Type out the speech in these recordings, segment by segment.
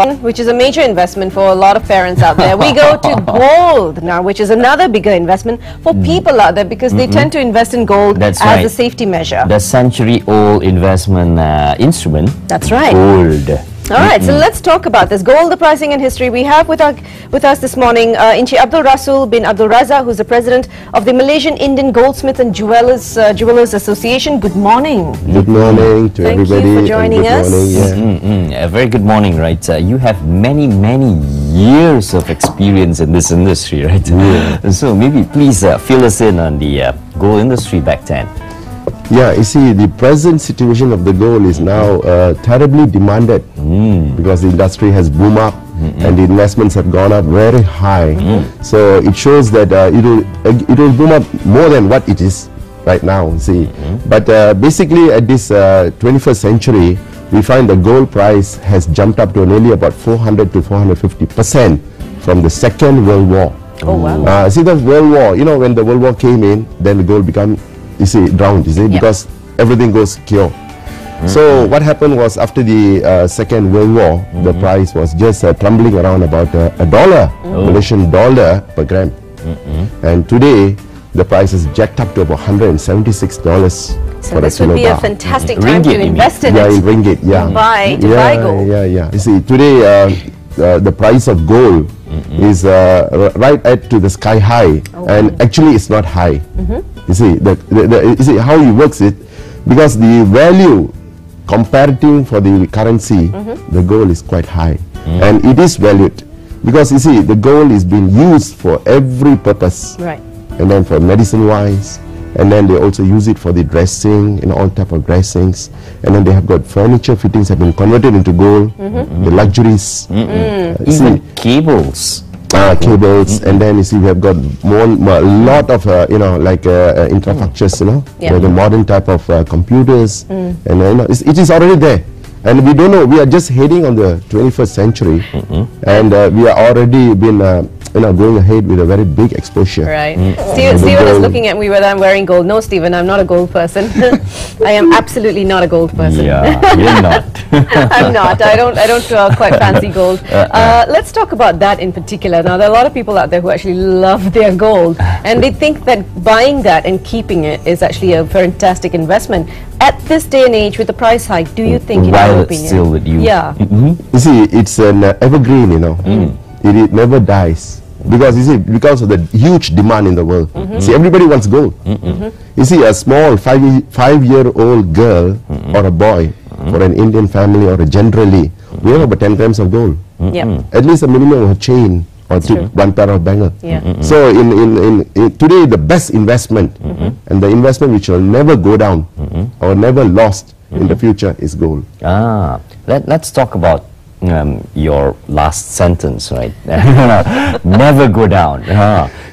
which is a major investment for a lot of parents out there. We go to gold now, which is another bigger investment for people out there because they tend to invest in gold as a safety measure. The century-old investment instrument. That's right. Gold. All right, so let's talk about this. Gold, the pricing and history. We have with us this morning Inchi Abdul Rasul bin Abdul Razak, who's the president of the Malaysian Indian Goldsmith and Jewelers Association. Good morning. Good morning to everybody. Thank you for joining us. A very good morning, right? You have many years of experience in this industry, right? Yeah. So maybe please fill us in on the gold industry back then. Yeah, you see, the present situation of the gold is now terribly demanded because the industry has boomed up and the investments have gone up very high. So it shows that it will boom up more than what it is right now. See, but basically at this 21st century, we find the gold price has jumped up to nearly about 400 to 450% from the Second World War. Oh wow! See, the World War. You know, when the World War came in, then the gold became, you see, drowned, you see, because everything goes secure. So what happened was after the Second World War, the price was just tumbling around about $1, Malaysian dollar per gram. And today, the price is jacked up to about $176 so for this a would be a kilogram. fantastic time to invest in Yeah, it. in ringgit, yeah. To buy gold. Yeah. You see, today the price of gold is right at to the sky high, and actually it's not high. You see, you see how it works it, because the value comparative for the currency, the gold is quite high, and it is valued because you see the gold is being used for every purpose, right? And then for medicine wise, and then they also use it for the dressing, you know, all type of dressings, and then they have got furniture fittings have been converted into gold, the luxuries, even cables. Cables, and then you see we have got a lot of you know, like infrastructures, you know, the modern type of computers, and you know, it is already there, and we don't know, we are just heading on the 21st century, and we are already been you know, going ahead with a very big exposure. Right. Stephen is looking at me whether I'm wearing gold. No, Stephen, I'm not a gold person. I am absolutely not a gold person. Yeah, you're not. I'm not. I don't quite fancy gold. Let's talk about that in particular. Now, there are a lot of people out there who actually love their gold, and they think that buying that and keeping it is actually a fantastic investment. At this day and age, with the price hike, do you think, in your opinion? Still with you. Yeah. You see, it's an evergreen, you know. It never dies. Because you see, because of the huge demand in the world. See, everybody wants gold. You see, a small five-year-old girl or a boy for an Indian family or generally, we have about 10 grams of gold. At least a minimum of a chain or one pair of bangle. So in today, the best investment and the investment which will never go down or never lost in the future is gold. Let's talk about your last sentence, right? Never go down.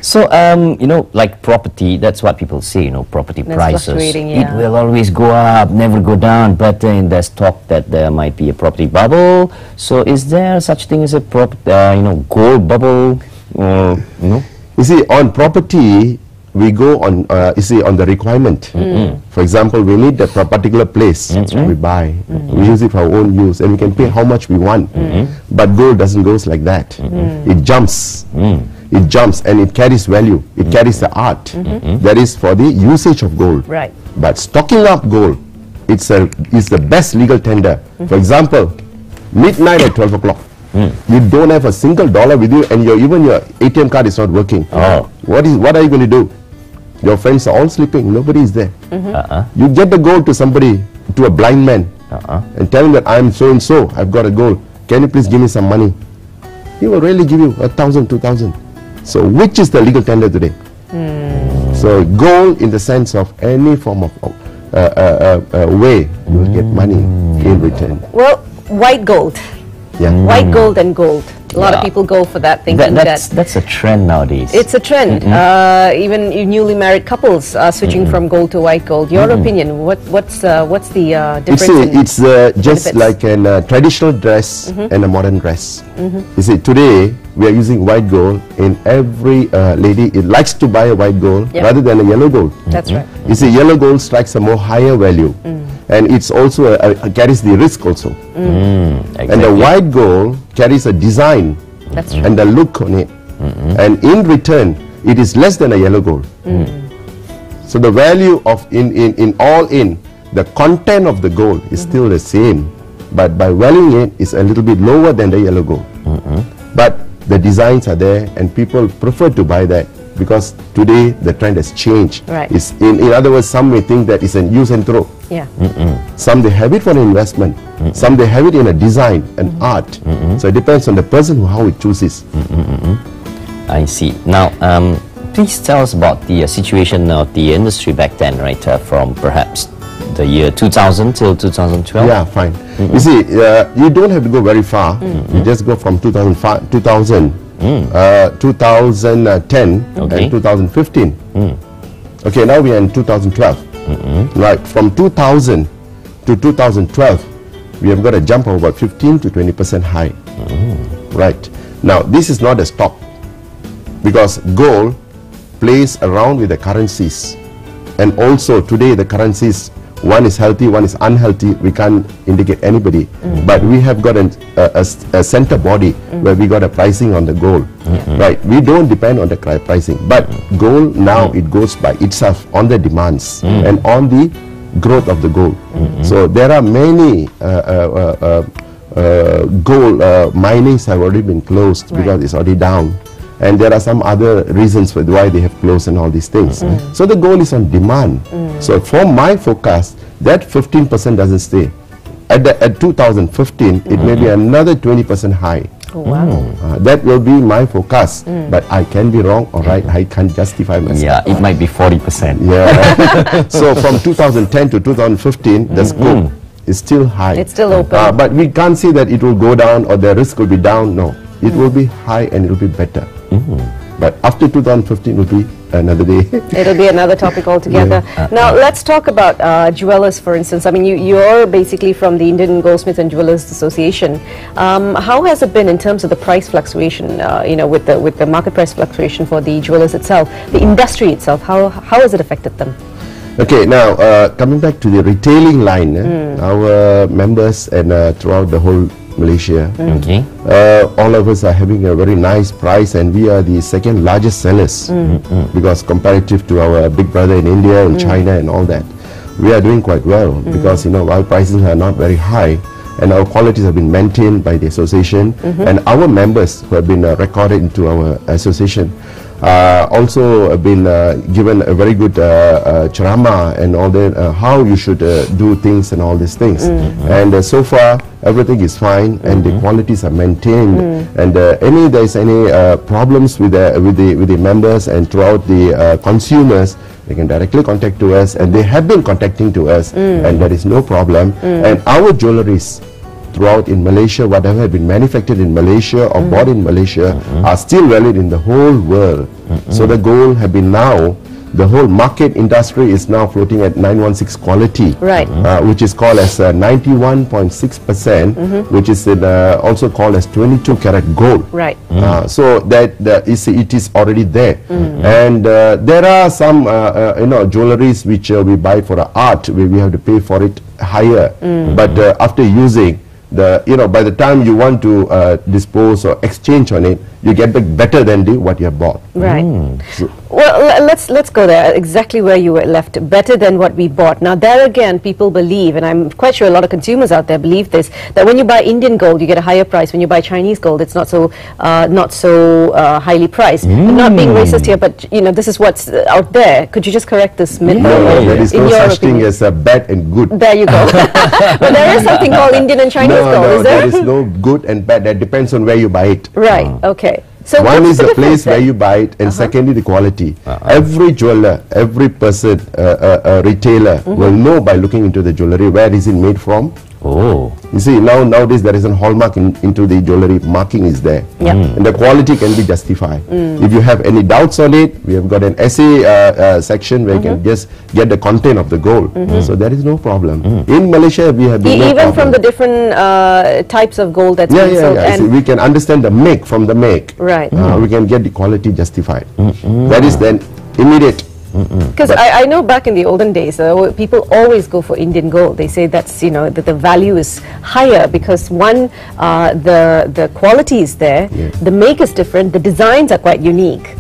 So, you know, like property, that's what people say, you know, property prices. It will always go up, never go down, but there's talk that there might be a property bubble. So is there such thing as a you know, gold bubble? You know? You see, on property, we go on, you see, on the requirement. For example, we need a particular place, we buy. We use it for our own use, and we can pay how much we want. But gold doesn't go like that. It jumps. It jumps, and it carries value. It carries the art. That is for the usage of gold. Right. But stocking up gold, it's the best legal tender. For example, midnight at 12 o'clock. You don't have a single dollar with you, and even your ATM card is not working. What are you going to do? Your friends are all sleeping, nobody is there. You get the gold to somebody, to a blind man, and tell him that I'm so and so, I've got a gold, can you please give me some money? He will really give you 1,000, 2,000. So which is the legal tender today? So gold in the sense of any form of way you will get money in return. Well, white gold. White gold and gold. A lot of people go for that, thinking that's a trend nowadays. It's a trend. Even newly married couples are switching from gold to white gold. Your opinion? What's the difference? It's just like a traditional dress and a modern dress. You see, today we are using white gold, and every lady likes to buy a white gold rather than a yellow gold. That's right. You see, yellow gold strikes a more higher value, and it's also carries the risk also. And the white gold carries a design That's true. and a look on it. And in return, it is less than a yellow gold. So the value of the content of the gold is still the same, but by valuing it is a little bit lower than the yellow gold. But the designs are there, and people prefer to buy that because today the trend has changed. Right. It's in other words, some may think that it's a use and throw. Yeah. Some they have it for an investment. Some they have it in a design and art. So it depends on the person how it chooses. I see. Now, please tell us about the situation of the industry back then, right? From perhaps the year 2000 till 2012. Yeah, fine. You see, you don't have to go very far. You just go from 2005, 2000, 2010, and 2015. Okay, now we are in 2012. Right, from 2000 to 2012, we have got a jump of about 15 to 20% high. Right. Now, this is not a stop, because gold plays around with the currencies, and also today the currencies, one is healthy, one is unhealthy. We can't indicate anybody, but we have got a center body where we got a pricing on the gold. Right, we don't depend on the pricing, but gold now it goes by itself on the demands and on the growth of the gold. So there are many gold minings have already been closed because it's already down. And there are some other reasons for why they have closed and all these things. So the gold is on demand. So for my forecast, that 15% doesn't stay. At 2015, it may be another 20% high. Oh, wow. That will be my forecast. But I can be wrong, or right, I can't justify myself. Yeah, it might be 40%. Yeah. So from 2010 to 2015, the scope is still high. It's still open. But we can't say that it will go down or the risk will be down. No. It will be high and it will be better. But after 2015 will be another day. It'll be another topic altogether. Now, let's talk about jewelers, for instance. I mean, you're basically from the Indian Goldsmith and Jewelers Association. How has it been in terms of the price fluctuation, with the market price fluctuation for the jewelers itself, the industry itself? How has it affected them? Okay, now coming back to the retailing line, our members and throughout the whole Malaysia, all of us are having a very nice price, and we are the second largest sellers because comparative to our big brother in India and China and all that, we are doing quite well because our prices are not very high and our qualities have been maintained by the association, and our members who have been recorded into our association also have been given a very good ceramah and all that, how you should do things and all these things. And so far everything is fine, and the qualities are maintained, and there is any problems with the members and throughout the consumers, they can directly contact to us, and they have been contacting to us, and there is no problem. And our jewelries throughout in Malaysia, whatever have been manufactured in Malaysia or bought in Malaysia, are still valid in the whole world. So the gold have been now, the whole market industry is now floating at 916 quality, right? Which is called as 91.6%, which is also called as 22 karat gold, right? So that it is already there, and there are some jewelries which we buy for art, we have to pay for it higher, but after using, by the time you want to dispose or exchange on it, you get back better than what you have bought. Right. So, well, let's go there, exactly where you were left, better than what we bought. Now, there again, people believe, and I'm quite sure a lot of consumers out there believe this, that when you buy Indian gold, you get a higher price. When you buy Chinese gold, it's not so highly priced. I'm not being racist here, but this is what's out there. Could you just correct this myth? No, there is no such thing as bad and good. There you go. But there is something called Indian and Chinese gold, is there? There is no good and bad. That depends on where you buy it. Right, okay. So one is the place then? where you buy it, and secondly the quality. Every jeweler, every person, retailer will know by looking into the jewellery where is it made from. Oh. You see, nowadays there is a hallmark into the jewellery, marking is there. And the quality can be justified. If you have any doubts on it, we have got an essay section where you can just get the content of the gold. So there is no problem. In Malaysia, we have been even from the different types of gold that's being sold. And see, we can understand the make from the make. Right. We can get the quality justified. That is then immediate. Because I know back in the olden days, people always go for Indian gold. They say that's, you know, that the value is higher because one, the quality is there, the make is different, the designs are quite unique.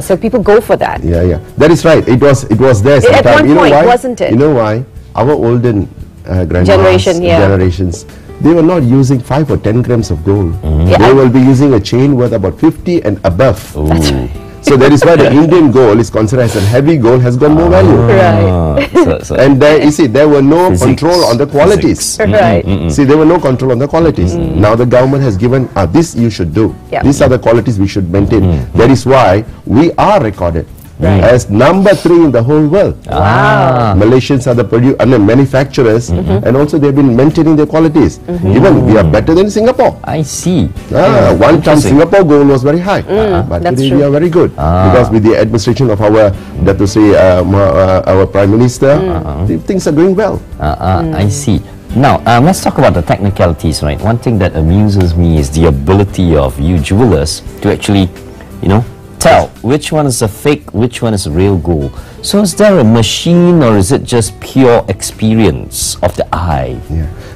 So people go for that. That is right. It was there sometime. At one you know point, why? wasn't it? You know why? Our olden generations, they were not using 5 or 10 grams of gold. They will be using a chain worth about 50 and above. That's right. So that is why the Indian gold is considered as a heavy gold, has got more value. Right. And there, you see, there were no control on the qualities. Right. See, there were no control on the qualities. Now the government has given, this you should do. These are the qualities we should maintain. That is why we are recorded as number 3 in the whole world. Wow. Malaysians are the manufacturers, and also they've been maintaining their qualities. Even we are better than Singapore. I see. One time Singapore gold was very high, but today we are very good because with the administration of our, that to say, our Prime Minister, things are going well. I see. Now, let's talk about the technicalities, right? One thing that amuses me is the ability of you jewelers to actually, you know, tell which one is a fake, which one is a real gold. So is there a machine or is it just pure experience of the eye?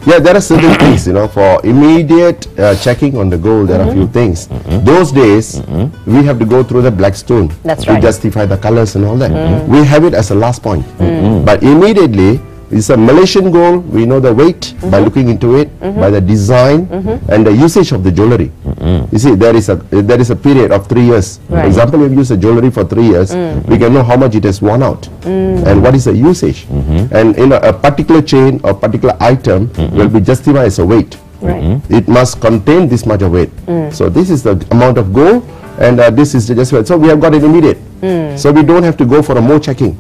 Yeah, there are certain things, you know, for immediate checking on the gold, there are a few things. Those days, we have to go through the black stone to justify the colors and all that. We have it as a last point. But immediately, it's a Malaysian gold, we know the weight by looking into it, by the design and the usage of the jewellery. You see, there is a period of 3 years. For example, if you use a jewellery for 3 years, we can know how much it has worn out and what is the usage. And in a particular chain or particular item will be justified as a weight. It must contain this much of weight. So this is the amount of gold and this is the justified. So we have got it immediate. So we don't have to go for a more checking.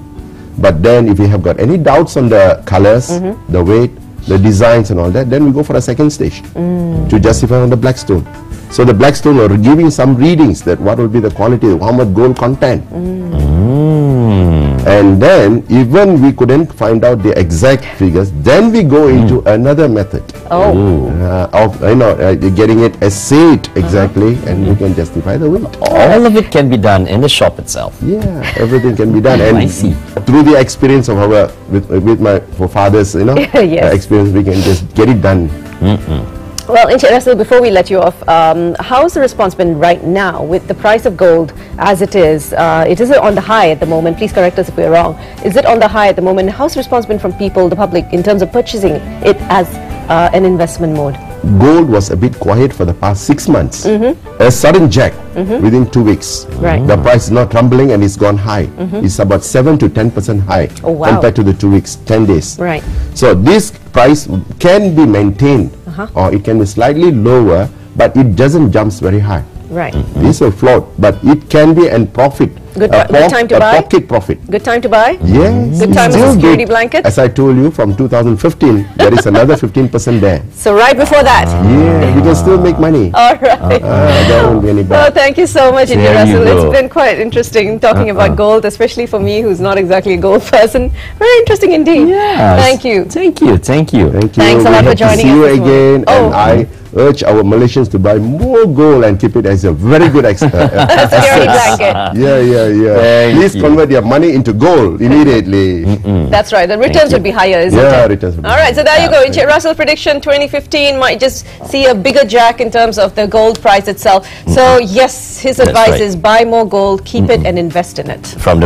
But then if we have got any doubts on the colors, the weight, the designs and all that, then we go for a second stage to justify on the black stone. So the black stone are giving some readings that what will be the quality, how much gold content. And then even we couldn't find out the exact figures, then we go into another method of getting it assayed exactly, and we can justify the weight. All of it can be done in the shop itself. Yeah, everything can be done. And I see. Through the experience of our with my forefathers, you know, experience, we can just get it done. Well, Encik Rasul, before we let you off, how's the response been right now with the price of gold as it is? It is on the high at the moment. Please correct us if we're wrong. Is it on the high at the moment? How's the response been from people, the public, in terms of purchasing it as an investment mode? Gold was a bit quiet for the past 6 months. A sudden jack within 2 weeks. The price is not tumbling and it's gone high. It's about 7 to 10% high compared to the 2 weeks, 10 days. So this price can be maintained or it can be slightly lower, but it doesn't jump very high. This will float, but it can be and profit. Good time to buy? Pocket profit. Good time to buy? Yes. Good time as a security blanket? As I told you, from 2015, there is another 15% there. So right before that? Yeah, you can still make money. All right. There won't be any bad. Oh, thank you so much, Encik Rasul. It's been quite interesting talking about gold, especially for me, who's not exactly a gold person. Very interesting indeed. Thank you. Thank you. Thank you. Thank you. Thanks a lot for joining us. See you again, and I urge our Malaysians to buy more gold and keep it as a very good security blanket. Please convert your money into gold immediately. That's right. The returns would be higher, isn't it? Yeah, returns would be All right, so there you go. Encik Rasul prediction 2015 might just see a bigger jack in terms of the gold price itself. So yes, his advice is buy more gold, keep it and invest in it. From the